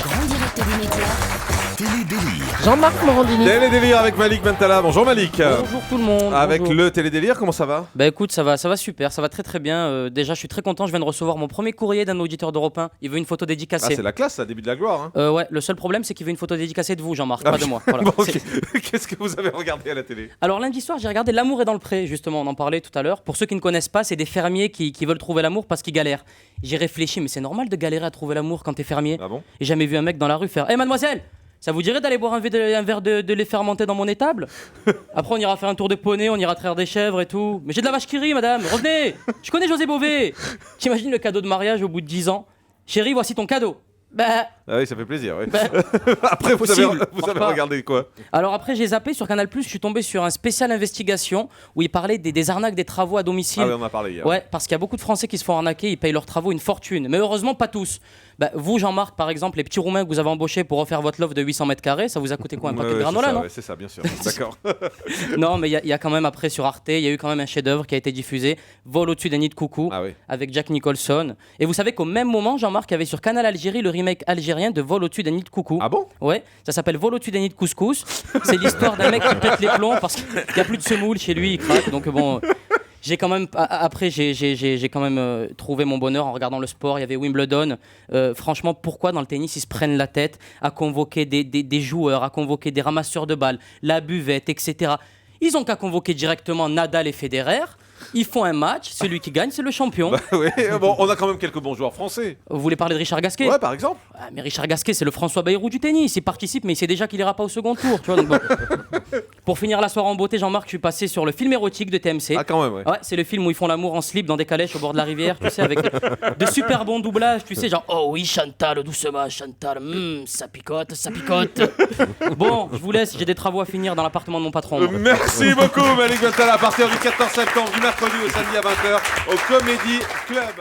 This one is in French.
grand direct des médias. Télédélire. Jean-Marc Morandini. Télédélire avec Malik Bentala. Bonjour Malik. Bonjour tout le monde. Avec bonjour. le Télédélire, comment ça va? Bah écoute, ça va super, ça va très très bien. Déjà, je suis très content, je viens de recevoir mon premier courrier d'un auditeur d'Europe 1. Il veut une photo Ah, dédicacée. c'est la classe, ça, début de la gloire. Hein. Ouais, le seul problème, c'est qu'il veut une photo dédicacée de vous, Jean-Marc, Ah, pas de moi. Voilà. Bon, ok. C'est- Qu'est-ce que vous avez regardé à la télé? Alors lundi soir, j'ai regardé L'amour est dans le pré, justement, on en parlait tout à l'heure. Pour ceux qui ne connaissent pas, c'est des fermiers qui veulent trouver l'amour parce qu'ils galèrent. J'ai réfléchi, mais c'est normal de galérer à trouver l'amour quand t'es fermier. Ah bon? J'ai jamais vu un mec dans la rue faire: Hé mademoiselle, ça vous dirait d'aller boire un verre de lait fermenté dans mon étable? Après, on ira faire un tour de poney, on ira traire des chèvres et tout. Mais j'ai de la vache qui rit, madame, revenez. Je connais José Bové. T'imagines le cadeau de mariage au bout de 10 ans? Chérie, voici ton cadeau. Bah, Ah oui, ça fait plaisir. Oui. bah. Après, vous avez Possible. Pas. regardé quoi? Alors après, j'ai zappé sur Canal+, je suis tombé sur un spécial investigation où il parlait des arnaques des travaux à domicile. Ah oui, on en a parlé hier. Ouais, parce qu'il y a beaucoup de Français qui se font arnaquer, ils payent leurs travaux une fortune. Mais heureusement, pas tous. Bah, vous, Jean-Marc, par exemple, les petits Roumains que vous avez embauchés pour refaire votre loft de 800 mètres carrés, ça vous a coûté quoi? Un paquet de granola, c'est ça, non? ouais, c'est ça, bien sûr. D'accord. Non, mais il y a quand même après sur Arte, il y a eu quand même un chef-d'œuvre qui a été diffusé, Vol au-dessus d'un nid de coucou, Ah oui. avec Jack Nicholson. Et vous savez qu'au même moment, Jean-Marc avait sur Canal Algérie le remake algérien de Vol au-dessus d'un nid de coucou. Ah bon? Ouais, ça s'appelle Vol au-dessus d'un nid de couscous. C'est l'histoire d'un mec qui pète les plombs parce qu'il n'y a plus de semoule chez lui, il craque. Donc bon, j'ai quand même après j'ai quand même trouvé mon bonheur en regardant le sport. Il y avait Wimbledon. Franchement, pourquoi dans le tennis ils se prennent la tête à convoquer des joueurs, à convoquer des ramasseurs de balles, la buvette, etc. Ils ont qu'à convoquer directement Nadal et Federer. Ils font un match, celui qui gagne, c'est le champion. Bah oui, bon, on a quand même quelques bons joueurs français. Vous voulez parler de Richard Gasquet? Ouais, par exemple. Ah, mais Richard Gasquet, c'est le François Bayrou du tennis. Il participe, mais il sait déjà qu'il ira pas au second tour. Tu vois, donc bon. Pour finir la soirée en beauté, Jean-Marc, je suis passé sur le film érotique de TMC. Ah, quand même, ouais. Ouais, c'est le film où ils font l'amour en slip dans des calèches au bord de la rivière, tu sais, avec de super bons doublages, tu sais, genre oh oui, Chantal, doucement, Chantal, ça picote, ça picote. Bon, je vous laisse, j'ai des travaux à finir dans l'appartement de mon patron. moi. Merci beaucoup, Malik Bentala. À partir du 14 septembre, du mercredi au samedi à 20h, au Comedy Club.